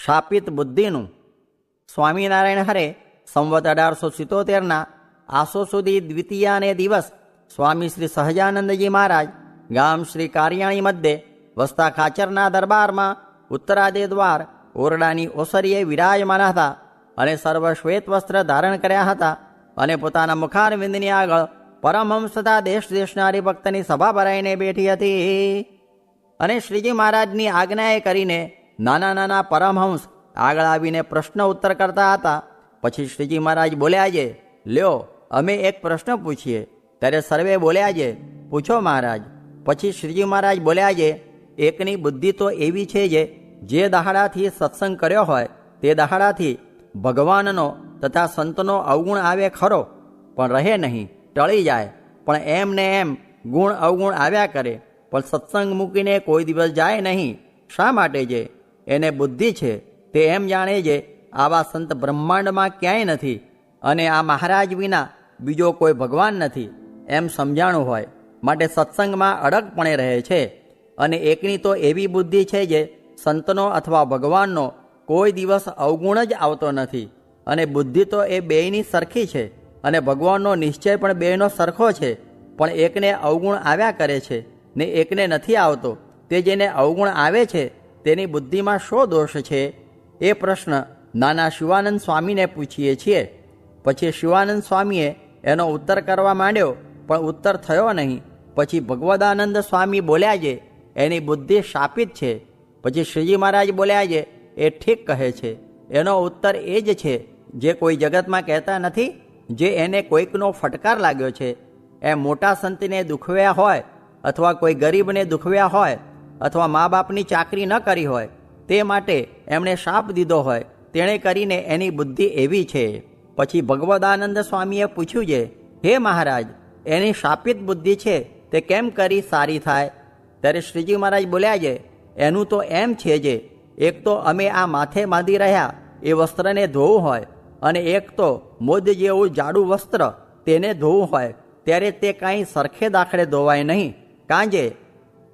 શાપિત બુદ્ધિનું. સ્વામિનારાયણ હરે સંવત 1877ના આસો સુધી દ્વિતીયાને દિવસ સ્વામી શ્રી સહજાનંદજી મહારાજ ગામ શ્રી કારિયાણી મધ્યે વસતા ખાચરના દરબારમાં ઉત્તરાદે દ્વાર ઓરડાની ઓસરીએ વિરાજમાન હતા અને સર્વ શ્વેત વસ્ત્ર ધારણ કર્યા હતા અને પોતાના મુખારવિંદની આગળ પરમહંસ તથા દેશ દેશના હરિભક્તની સભા ભરાઈને બેઠી હતી. અને શ્રીજી મહારાજની આજ્ઞાએ કરીને નાના નાના પરમહંસ આગળ આવીને પ્રશ્ન ઉત્તર કરતા હતા. પછી શ્રીજી મહારાજ બોલ્યા છે, લ્યો અમે એક પ્રશ્ન પૂછીએ. ત્યારે સર્વે બોલ્યા છે, પૂછો મહારાજ. પછી શ્રીજી મહારાજ બોલ્યા છે, એકની બુદ્ધિ તો એવી છે જે દહાડાથી સત્સંગ કર્યો હોય તે દહાડાથી ભગવાનનો તથા સંતનો અવગુણ આવે ખરો, પણ રહે નહીં, ટળી જાય. પણ એમ ને એમ ગુણ અવગુણ આવ્યા કરે, પણ સત્સંગ મૂકીને કોઈ દિવસ જાય નહીં. શા માટે છે? એને બુદ્ધિ છે. તે એમ જાણે છે આવા સંત બ્રહ્માંડમાં ક્યાંય નથી અને આ મહારાજ વિના બીજો કોઈ ભગવાન નથી એમ સમજાણું હોય, માટે સત્સંગમાં અડગપણે રહે છે. અને એકની તો એવી બુદ્ધિ છે જે સંતનો અથવા ભગવાનનો કોઈ દિવસ અવગુણ જ આવતો નથી. અને બુદ્ધિ તો એ બેયની સરખી છે અને ભગવાનનો નિશ્ચય પણ બેયનો સરખો છે. પણ એકને અવગુણ આવ્યા કરે છે ને એકને નથી આવતો. તે જેને અવગુણ આવે છે તેની બુદ્ધિમાં શો દોષ છે? એ પ્રશ્ન નાના શિવાનંદ સ્વામીને પૂછીએ છીએ. પછી શિવાનંદ સ્વામીએ એનો ઉત્તર કરવા માંડ્યો, પણ ઉત્તર થયો નહીં. પછી ભગવદાનંદ સ્વામી બોલ્યા છે, એની બુદ્ધિ શાપિત છે. પછી શ્રીજી મહારાજ બોલ્યા છે, એ ઠીક કહે છે. એનો ઉત્તર એ જ છે જે કોઈ જગતમાં કહેતા નથી. જે એને કોઈકનો ફટકાર લાગ્યો છે, એમ મોટા સંતને દુખવ્યા હોય અથવા કોઈ ગરીબને દુખવ્યા હોય અથવા મા બાપની ચાકરી ન કરી હોય તે માટે એમણે શાપ દીધો હોય, તેણે કરીને એની બુદ્ધિ એવી છે. પછી ભગવદાનંદ સ્વામીએ પૂછ્યું છે, હે મહારાજ, એની શાપિત બુદ્ધિ છે તે કેમ કરી સારી થાય? ત્યારે શ્રીજી મહારાજ બોલ્યા છે, એનું તો એમ છે જે એક તો અમે આ માથે બાંધી રહ્યા એ વસ્ત્રને ધોવું હોય અને એક તો મોદ જેવું જાડું વસ્ત્ર તેને ધોવું હોય, ત્યારે તે કાંઈ સરખે દાખલે ધોવાય નહીં. કાંજે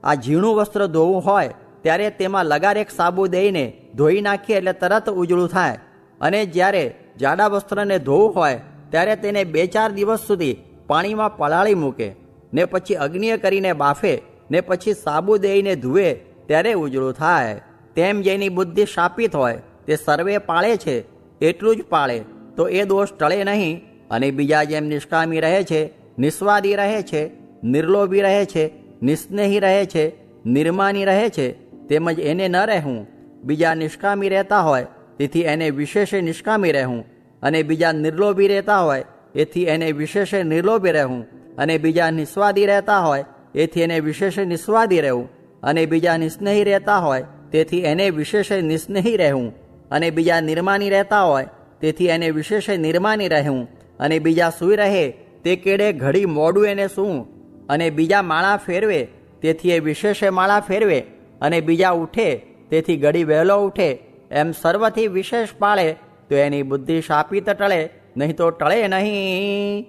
આ ઝીણું વસ્ત્ર ધોવું હોય ત્યારે તેમાં લગારેક સાબુ દઈને ધોઈ નાખીએ એટલે તરત ઉજળું થાય. અને જ્યારે જાડા વસ્ત્રને ધોવું હોય ત્યારે તેને 2-4 દિવસ સુધી પાણીમાં પલાળી મૂકે ને પછી અગ્નિએ કરીને બાફે ને પછી સાબુ દઈને ધુએ ત્યારે ઉજળું થાય. તેમ જેની બુદ્ધિ શાપિત હોય તે સર્વે પાળે છે એટલું જ પાળે તો એ દોષ ટળે નહીં. અને બીજા જેમ નિષ્કામી રહે છે, નિસ્વાદી રહે છે, નિર્લોભી રહે છે, નિસ્નેહી રહે છે, નિર્માની રહે છે, તેમજ એને ન રહેવું. બીજા નિષ્કામી રહેતા હોય તેથી એને વિશેષે નિષ્કામી રહેવું, અને બીજા નિર્લોભી રહેતા હોય એથી એને વિશેષે નિર્લોભી રહેવું, અને બીજા નિસ્વાદી રહેતા હોય એથી એને વિશેષે નિસ્વાદી રહેવું, અને બીજા નિસ્નેહી રહેતા હોય તેથી એને વિશેષે નિસ્નેહી રહેવું, અને બીજા નિર્માની રહેતા હોય તેથી એને વિશેષે નિર્માની રહેવું, અને બીજા સૂઈ રહે તે કેડે ઘડી મોડું એને સૂવું, અને બીજા માળા ફેરવે તેથી એ વિશેષે માળા ફેરવે, અને બીજા ઉઠે તેથી ઘડી વહેલો ઉઠે. એમ સર્વથી વિશેષ પાળે તો એની બુદ્ધિ શાપિત ટળે, નહીં તો ટળે નહીં.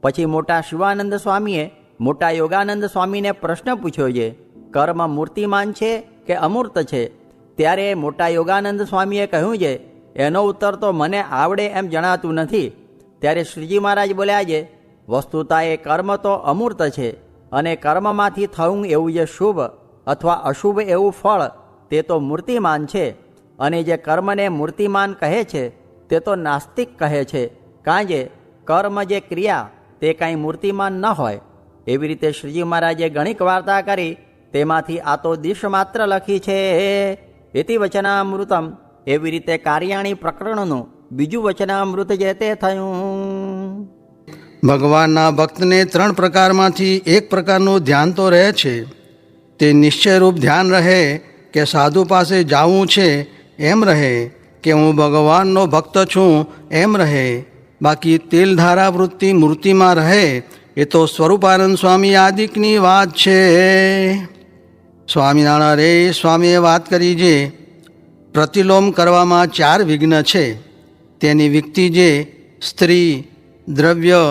પછી મોટા શિવાનંદ સ્વામીએ મોટા યોગાનંદ સ્વામીને પ્રશ્ન પૂછ્યો છે, કર્મ મૂર્તિમાન છે કે અમૂર્ત છે? ત્યારે મોટા યોગાનંદ સ્વામીએ કહ્યું છે, એનો ઉત્તર તો મને આવડે એમ જણાતું નથી. ત્યારે શ્રીજી મહારાજ બોલ્યા છે, વસ્તુતા એ કર્મ તો અમૂર્ત છે, અને કર્મમાંથી થવું એવું જે શુભ અથવા અશુભ એવું ફળ તે તો મૂર્તિમાન છે. અને જે કર્મને મૂર્તિમાન કહે છે તે તો નાસ્તિક કહે છે, કારણ કે કર્મ જે ક્રિયા તે કાંઈ મૂર્તિમાન ન હોય. એવી રીતે શ્રીજી મહારાજે ગણિક વાર્તા કરી, તેમાંથી આ તો દિશ માત્ર લખી છે. એથી વચનામૃતમ. એવી રીતે કારિયાણી પ્રકરણનું બીજું વચનામૃત જે તે થયું. ભગવાનના ભક્તને 3 પ્રકારમાંથી એક પ્રકારનું ધ્યાન તો રહે છે. તે નિશ્ચયરૂપ ધ્યાન રહે કે સાધુ પાસે જાવું છે એમ રહે, કે હું ભગવાનનો ભક્ત છું એમ રહે. બાકી તેલધારા વૃત્તિ મૂર્તિમાં રહે એ તો સ્વરૂપાનંદ સ્વામી આદિકની વાત છે. સ્વામિનારાયણ સ્વામીએ વાત કરી છે, પ્રતિલોમ કરવામાં 4 વિઘ્ન છે. તેની વિકતિ જે સ્ત્રી, દ્રવ્ય,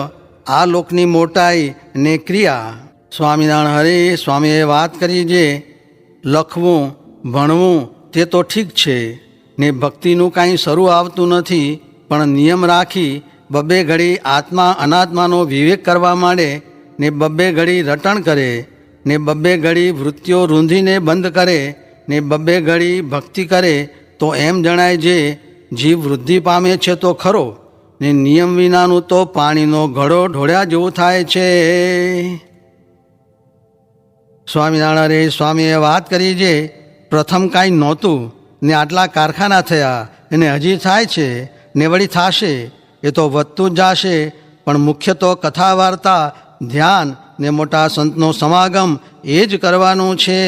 આ લોકની મોટાઈ ને ક્રિયા. સ્વામિનારાયણ સ્વામીએ વાત કરી છે, લખવું ભણવું તે તો ઠીક છે, ને ભક્તિનું કાંઈ શરૂ આવતું નથી, પણ નિયમ રાખી બબ્બે ઘડી આત્મા અનાત્માનો વિવેક કરવા માંડે, ને બબ્બે ઘડી રટણ કરે, ને બબ્બે ઘડી વૃત્તિઓ રૂંધીને બંધ કરે, ને બબ્બે ઘડી ભક્તિ કરે, તો એમ જણાય જે જીવ વૃદ્ધિ પામે છે તો ખરો, ને નિયમ વિનાનું તો પાણીનો ઘડો ઢોળ્યા જેવું થાય છે. સ્વામિનારાયણ સ્વામીએ વાત કરી જે પ્રથમ કાંઈ નહોતું ને આટલા કારખાના થયા અને હજી થાય છે ને વળી થશે, એ તો વધતું જ જશે. પણ મુખ્ય તો કથા વાર્તા, ધ્યાન ને મોટા સંતનો સમાગમ એ જ કરવાનું છે.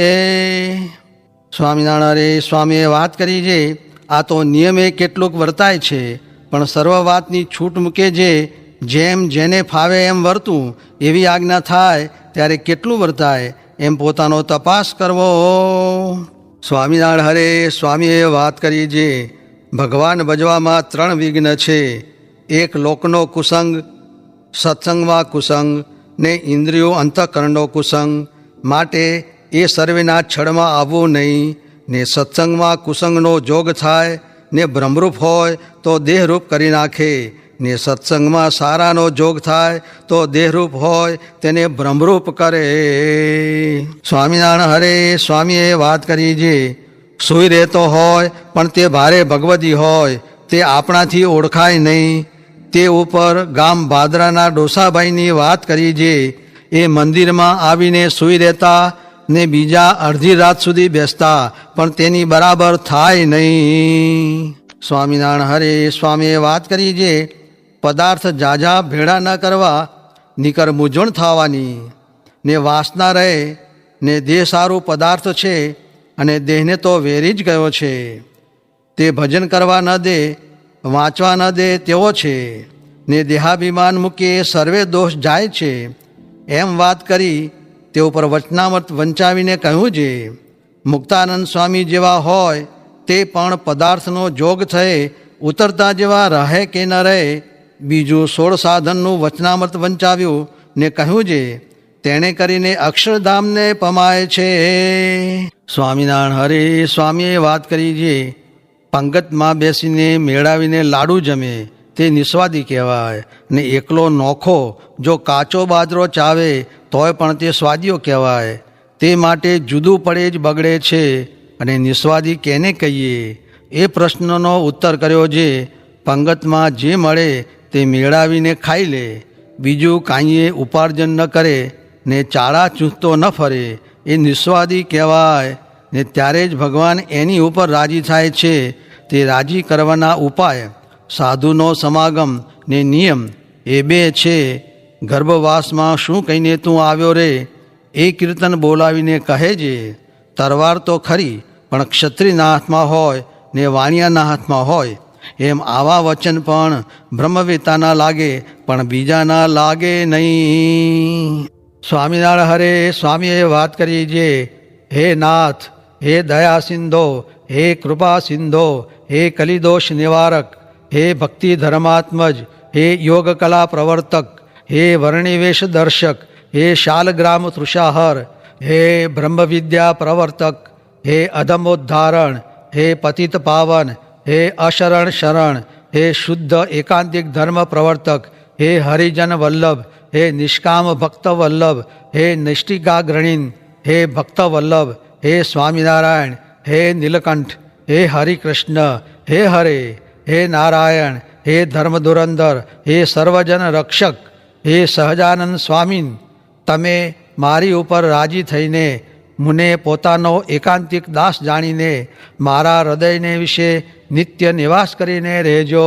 સ્વામિનારાયણ સ્વામીએ વાત કરી છે આ તો નિયમે કેટલુંક વર્તાય છે, પણ સર્વ વાતની છૂટ મૂકે જે જેમ જેને ફાવે એમ વર્તું, એવી આજ્ઞા થાય ત્યારે કેટલું વર્તાય એમ પોતાનો તપાસ કરવો. સ્વામિનારાયણ હરે સ્વામીએ વાત કરી જે ભગવાન ભજવામાં 3 વિઘ્ન છે. એક લોકનો કુસંગ, સત્સંગમાં કુસંગ ને ઇન્દ્રિયો અંતઃકરણનો કુસંગ. માટે એ સર્વેના છળમાં આવવું નહીં, ને સત્સંગમાં કુસંગનો જોગ થાય ને બ્રહ્મરૂપ હોય તો દેહરૂપ કરી નાખે, ને સત્સંગમાં સારાનો જોગ થાય તો દેહરૂપ હોય તેને બ્રહ્મરૂપ કરે. સ્વામિનારાયણ હરે સ્વામીએ વાત કરી જે સૂઈ રહેતો હોય પણ તે ભારે ભગવદી હોય, તે આપણાથી ઓળખાય નહીં. તે ઉપર ગામ ભાદરાના ડોસાભાઈની વાત કરી જે એ મંદિરમાં આવીને સૂઈ રહેતા ને બીજા અડધી રાત સુધી બેસતા, પણ તેની બરાબર થાય નહીં. સ્વામિનારાયણ હરે સ્વામીએ વાત કરી જે પદાર્થ ઝાઝા ભેળા ન કરવા, નિકર મૂંઝવણ થવાની, ને વાસના રહે, ને દેહ સારું પદાર્થ છે અને દેહને તો વેરી જ ગયો છે. તે ભજન કરવા ન દે, વાંચવા ન દે તેવો છે, ને દેહાભિમાન મૂકી સર્વે દોષ જાય છે. એમ વાત કરી તે ઉપર વચનામૃત વંચાવીને કહ્યું છે મુક્તાનંદ સ્વામી જેવા હોય તે પણ પદાર્થનો જોગ થઈ ઉતરતા જેવા રહે કે ન રહે. બીજું 16 સાધનનું વચનામૃત વંચાવ્યું ને કહ્યું છે તેણે કરીને અક્ષરધામને પમાય છે. સ્વામિનારાયણ હરે સ્વામીએ વાત કરી છે પંગતમાં બેસીને મેળાવીને લાડુ જમે તે નિસ્વાદી કહેવાય, ને એકલો નોખો જો કાચો બાજરો ચાવે તોય પણ તે સ્વાદીઓ કહેવાય. તે માટે જુદું પડે જ બગડે છે, અને નિસ્વાદી કેને કહીએ? એ પ્રશ્નનો ઉત્તર કર્યો છે પંગતમાં જે મળે તે મેળાવીને ખાઈ લે, બીજું કાંઈએ ઉપાર્જન ન કરે ને ચાળા ચૂંટતો ન ફરે, એ નિસ્વાદી કહેવાય. ને ત્યારે જ ભગવાન એની ઉપર રાજી થાય છે. તે રાજી કરવાના ઉપાય સાધુનો સમાગમ ને નિયમ એ 2 છે. ગર્ભવાસમાં શું કહીને તું આવ્યો રે, એ કીર્તન બોલાવીને કહે છે તરવાર તો ખરી પણ ક્ષત્રિયના હાથમાં હોય ને વાણિયાના હાથમાં હોય. એમ આવા વચન પણ બ્રહ્મવેતાના લાગે પણ બીજાના લાગે નહીં. સ્વામિનારાયણ હરે સ્વામીએ વાત કરી છે હે નાથ, હે દયા સિંધો, હે કૃપા સિંધો, હે કલિદોષ નિવારક, હે ભક્તિ ધર્માત્મજ, હે યોગ કલા પ્રવર્તક, હે વર્ણિવેશ દર્શક, હે શાલગ્રામ તૃષાહર, હે બ્રહ્મ વિદ્યા પ્રવર્તક, હે અધમોદ્ધારણ, હે પતિત પાવન, હે અશરણ શરણ, હે શુદ્ધ એકાંતિક ધર્મ પ્રવર્તક, હે હરિજન વલ્લભ, હે નિષ્કામ ભક્ત વલ્લભ, હે નૈષ્ટિકાગ્રણીન, હે ભક્ત વલ્લભ, હે સ્વામિનારાયણ, હે નીલકંઠ, હે હરિકૃષ્ણ, હે હરે, હે નારાયણ, હે ધર્મ ધુરંધર, હે સર્વજન રક્ષક, હે સહજાનંદ સ્વામીન, તમે મારી ઉપર રાજી થઈને મને પોતાનો એકાંતિક દાસ જાણીને મારા હૃદયને વિશે નિત્ય નિવાસ કરીને રહેજો.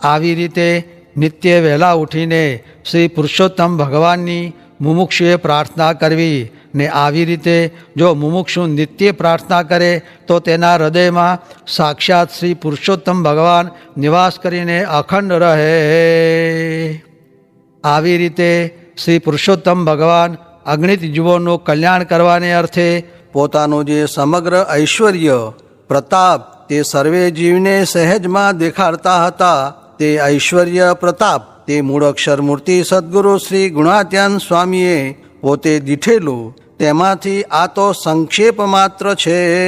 આવી રીતે નિત્ય વહેલા ઉઠીને શ્રી પુરુષોત્તમ ભગવાનની મુમુક્ષુએ પ્રાર્થના કરવી, ને આવી રીતે જો મુમુક્ષુ નિત્ય પ્રાર્થના કરે તો તેના હૃદયમાં સાક્ષાત શ્રી પુરુષોત્તમ ભગવાન નિવાસ કરીને અખંડ રહે. આવી રીતે શ્રી પુરુષોત્તમ ભગવાન અગણિત જીવોનું કલ્યાણ કરવાને અર્થે પોતાનું જે સમગ્ર ઐશ્વર્ય પ્રતાપ તે સર્વે જીવને સહેજમાં દેખાડતા હતા. તે ઐશ્વર્ય પ્રતાપ તે મૂળ અક્ષર મૂર્તિ સદગુરુ શ્રી ગુણાત્યાન સ્વામીએ પોતે દીઠેલું, તેમાંથી આ તો સંક્ષેપ માત્ર છે.